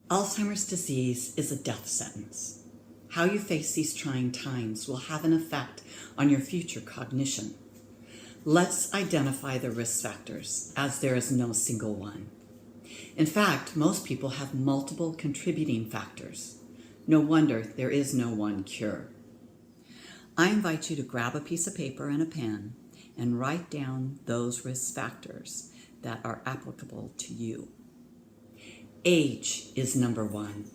Alzheimer's disease is a death sentence. How you face these trying times will have an effect on your future cognition. Let's identify the risk factors, as there is no single one. In fact, most people have multiple contributing factors. No wonder there is no one cure. I invite you to grab a piece of paper and a pen and write down those risk factors that are applicable to you. Age is number one.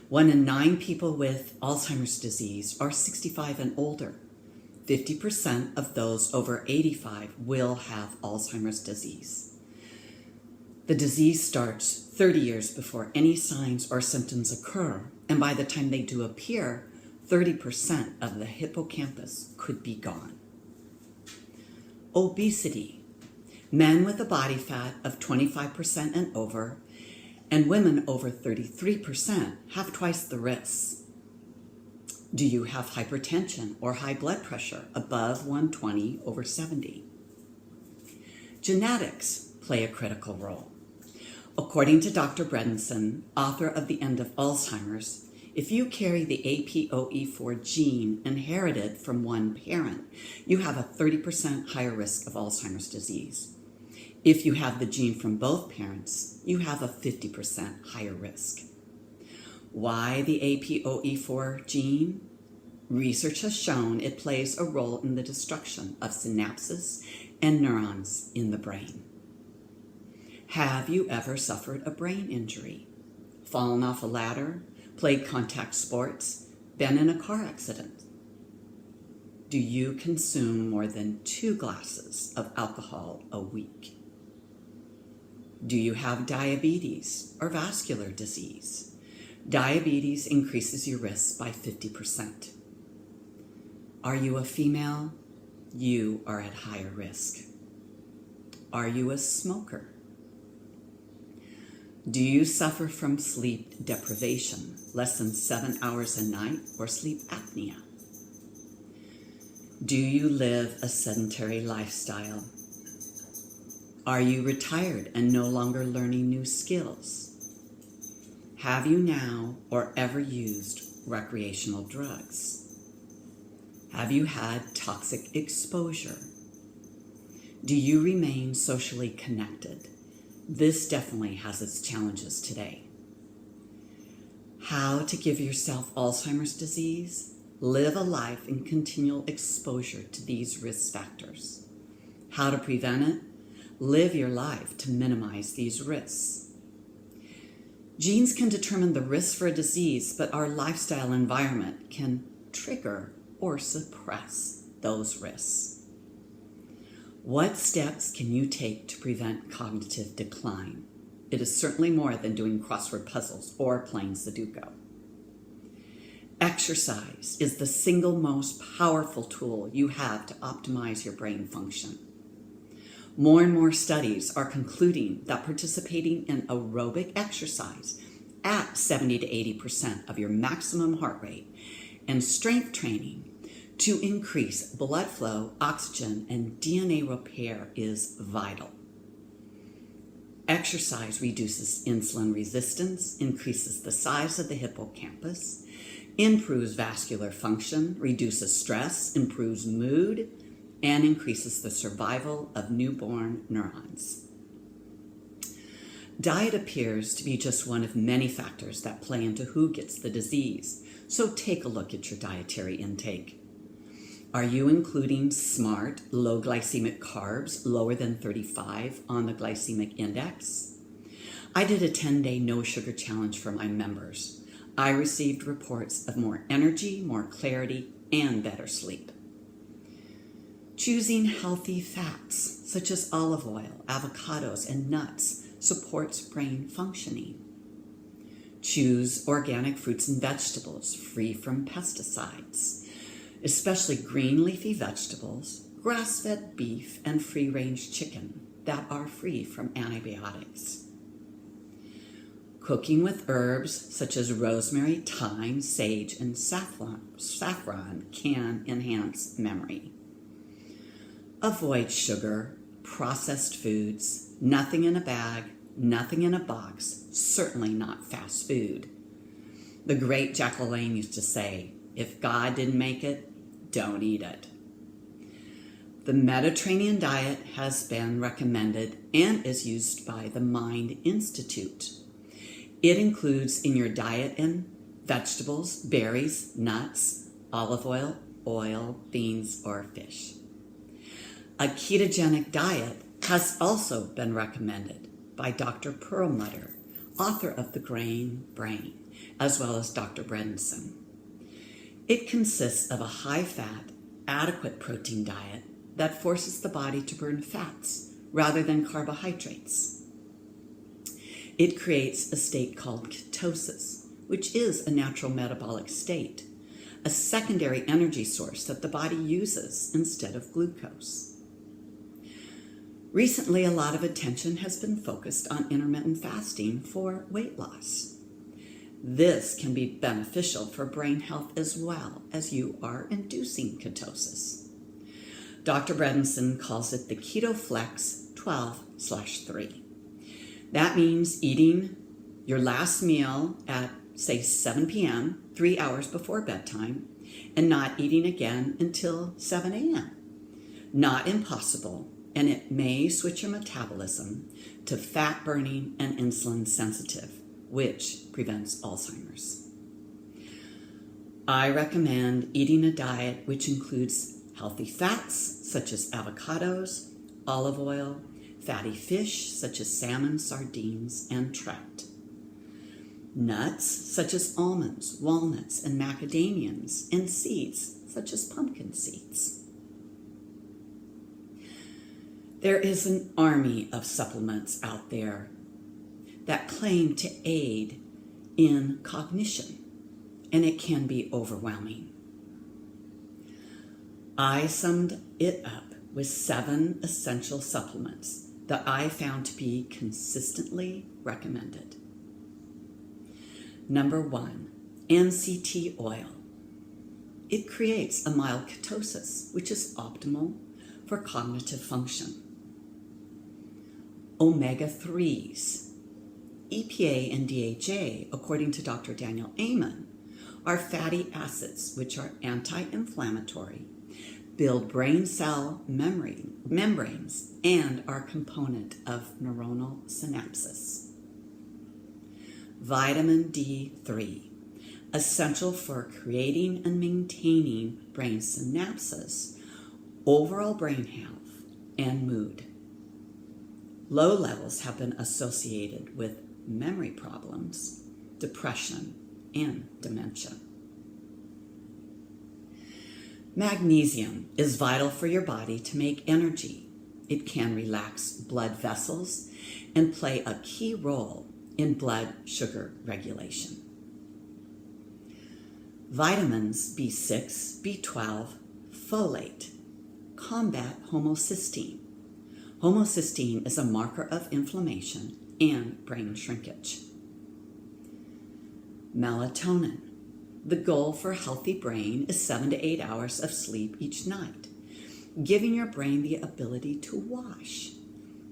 1 in 9 people with Alzheimer's disease are 65 and older. 50% of those over 85 will have Alzheimer's disease. The disease starts 30 years before any signs or symptoms occur, and by the time they do appear, 30% of the hippocampus could be gone. Obesity. Men with a body fat of 25% and over, and women over 33% have twice the risks. Do you have hypertension or high blood pressure above 120/70? Genetics play a critical role. According to Dr. Bredesen, author of The End of Alzheimer's, if you carry the APOE4 gene inherited from one parent, you have a 30% higher risk of Alzheimer's disease. If you have the gene from both parents, you have a 50% higher risk. Why the APOE4 gene? Research has shown it plays a role in the destruction of synapses and neurons in the brain. Have you ever suffered a brain injury? Fallen off a ladder? Played contact sports? Been in a car accident? Do you consume more than 2 glasses of alcohol a week? Do you have diabetes or vascular disease? Diabetes increases your risk by 50%. Are you a female? You are at higher risk. Are you a smoker? Do you suffer from sleep deprivation, less than 7 hours a night, or sleep apnea? Do you live a sedentary lifestyle? Are you retired and no longer learning new skills? Have you now or ever used recreational drugs? Have you had toxic exposure? Do you remain socially connected? This definitely has its challenges today. How to give yourself Alzheimer's disease? Live a life in continual exposure to these risk factors. How to prevent it? Live your life to minimize these risks. Genes can determine the risk for a disease, but our lifestyle environment can trigger or suppress those risks. What steps can you take to prevent cognitive decline? It is certainly more than doing crossword puzzles or playing Sudoku. Exercise is the single most powerful tool you have to optimize your brain function. More and more studies are concluding that participating in aerobic exercise at 70 to 80% of your maximum heart rate and strength training to increase blood flow, oxygen, and DNA repair is vital. Exercise reduces insulin resistance, increases the size of the hippocampus, improves vascular function, reduces stress, improves mood, and increases the survival of newborn neurons. Diet appears to be just one of many factors that play into who gets the disease, so take a look at your dietary intake. Are you including smart, low glycemic carbs, lower than 35 on the glycemic index? I did a 10-day no sugar challenge for my members. I received reports of more energy, more clarity, and better sleep. Choosing healthy fats, such as olive oil, avocados, and nuts, supports brain functioning. Choose organic fruits and vegetables free from pesticides, especially green leafy vegetables, grass-fed beef, and free-range chicken that are free from antibiotics. Cooking with herbs such as rosemary, thyme, sage, and saffron can enhance memory. Avoid sugar, processed foods, nothing in a bag, nothing in a box, certainly not fast food. The great Jack LaLanne used to say, if God didn't make it, don't eat it. The Mediterranean diet has been recommended and is used by the Mind Institute. It includes in your diet in vegetables, berries, nuts, olive oil, beans, or fish. A ketogenic diet has also been recommended by Dr. Perlmutter, author of The Grain Brain, as well as Dr. Bredesen. It consists of a high-fat, adequate protein diet that forces the body to burn fats rather than carbohydrates. It creates a state called ketosis, which is a natural metabolic state, a secondary energy source that the body uses instead of glucose. Recently, a lot of attention has been focused on intermittent fasting for weight loss. This can be beneficial for brain health as well, as you are inducing ketosis. Dr. Bredesen calls it the Keto Flex 12/3. That means eating your last meal at, say, 7 p.m., 3 hours before bedtime, and not eating again until 7 a.m. Not impossible, and it may switch your metabolism to fat burning and insulin sensitive, which prevents Alzheimer's. I recommend eating a diet which includes healthy fats such as avocados, olive oil, fatty fish such as salmon, sardines, and trout. Nuts such as almonds, walnuts, and macadamias, and seeds such as pumpkin seeds. There is an army of supplements out there that claim to aid in cognition, and it can be overwhelming. I summed it up with 7 essential supplements that I found to be consistently recommended. Number 1, MCT oil. It creates a mild ketosis, which is optimal for cognitive function. Omega-3s. EPA and DHA, according to Dr. Daniel Amen, are fatty acids which are anti-inflammatory, build brain cell membranes, and are a component of neuronal synapses. Vitamin D3, essential for creating and maintaining brain synapses, overall brain health, and mood. Low levels have been associated with memory problems, depression, and dementia. Magnesium is vital for your body to make energy. It can relax blood vessels and play a key role in blood sugar regulation. Vitamins B6, B12, folate combat homocysteine. Homocysteine is a marker of inflammation and brain shrinkage. Melatonin. The goal for a healthy brain is 7 to 8 hours of sleep each night, giving your brain the ability to wash.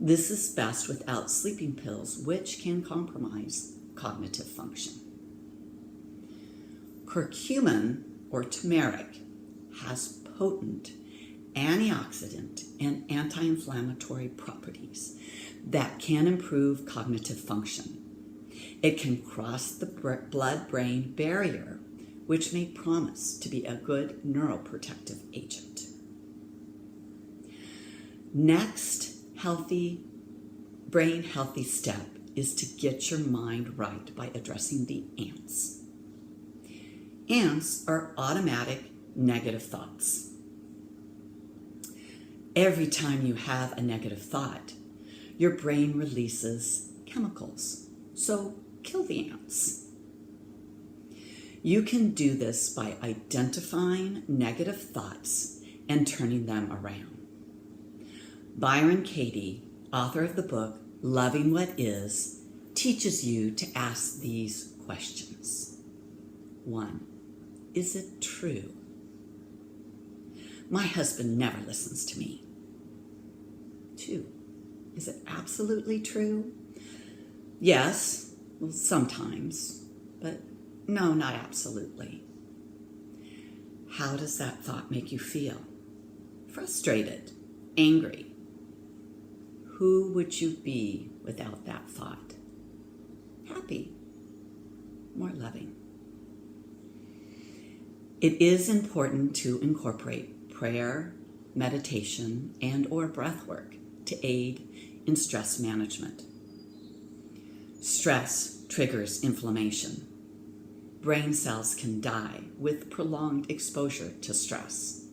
This is best without sleeping pills, which can compromise cognitive function. Curcumin, or turmeric, has potent antioxidant and anti-inflammatory properties that can improve cognitive function. It can cross the blood-brain barrier, which may promise to be a good neuroprotective agent. Next brain healthy step is to get your mind right by addressing the ants. Ants are automatic negative thoughts. Every time you have a negative thought, your brain releases chemicals. So kill the ants. You can do this by identifying negative thoughts and turning them around. Byron Katie, author of the book Loving What Is, teaches you to ask these questions. 1. Is it true? My husband never listens to me. 2. Is it absolutely true? Yes, well, sometimes, but no, not absolutely. How does that thought make you feel? Frustrated, angry. Who would you be without that thought? Happy, more loving. It is important to incorporate prayer, meditation, and/or breath work to aid in stress management. Stress triggers inflammation. Brain cells can die with prolonged exposure to stress.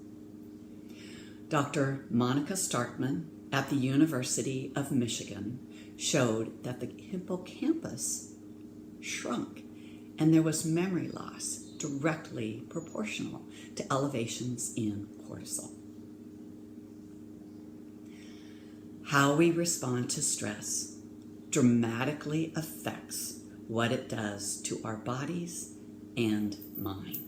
Dr. Monica Starkman at the University of Michigan showed that the hippocampus shrunk and there was memory loss directly proportional to elevations in cortisol. How we respond to stress dramatically affects what it does to our bodies and mind.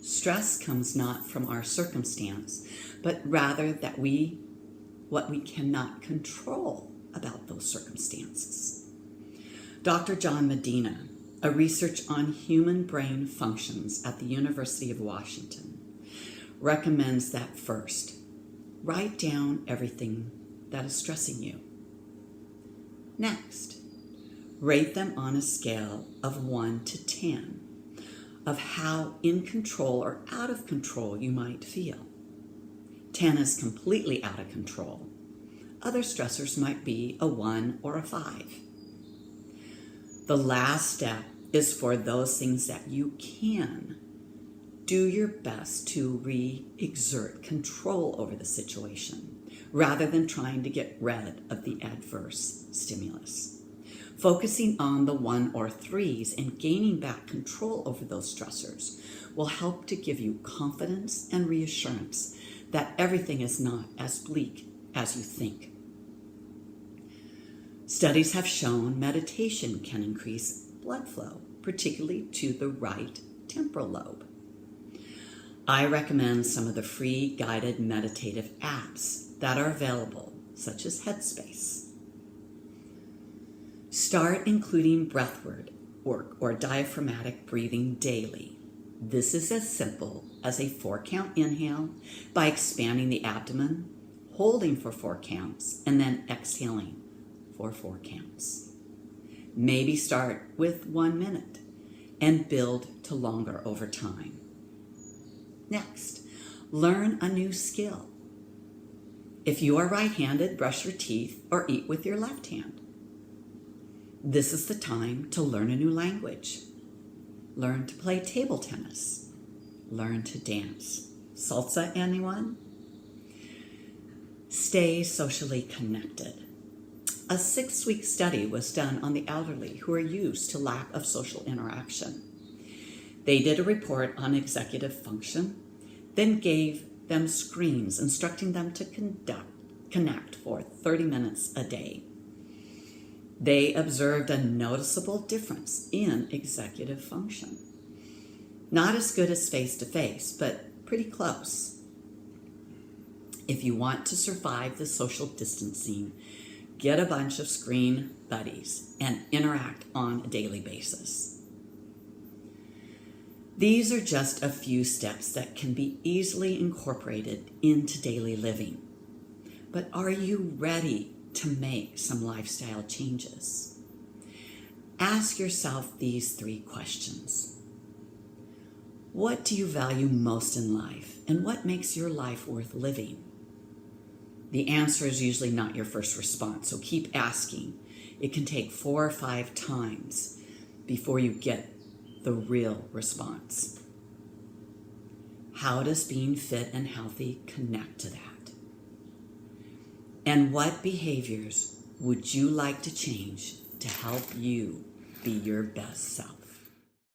Stress comes not from our circumstance, but rather what we cannot control about those circumstances. Dr. John Medina, a researcher on human brain functions at the University of Washington, recommends that first, write down everything that is stressing you. Next, rate them on a scale of 1 to 10 of how in control or out of control you might feel. 10 is completely out of control. Other stressors might be a 1 or a 5. The last step is for those things that you can. Do your best to re-exert control over the situation rather than trying to get rid of the adverse stimulus. Focusing on the 1 or 3s and gaining back control over those stressors will help to give you confidence and reassurance that everything is not as bleak as you think. Studies have shown meditation can increase blood flow, particularly to the right temporal lobe. I recommend some of the free guided meditative apps that are available, such as Headspace. Start including breathwork or diaphragmatic breathing daily. This is as simple as a 4-count inhale by expanding the abdomen, holding for 4 counts, and then exhaling for 4 counts. Maybe start with 1 minute and build to longer over time. Next, learn a new skill. If you are right-handed, brush your teeth or eat with your left hand. This is the time to learn a new language. Learn to play table tennis. Learn to dance. Salsa, anyone? Stay socially connected. A 6-week study was done on the elderly who are used to lack of social interaction. They did a report on executive function, then gave them screens instructing them to connect for 30 minutes a day. They observed a noticeable difference in executive function. Not as good as face-to-face, but pretty close. If you want to survive the social distancing, get a bunch of screen buddies and interact on a daily basis. These are just a few steps that can be easily incorporated into daily living. But are you ready to make some lifestyle changes? Ask yourself these 3 questions. What do you value most in life, and what makes your life worth living? The answer is usually not your first response, so keep asking. It can take 4 or 5 times before you get the real response. How does being fit and healthy connect to that? And what behaviors would you like to change to help you be your best self?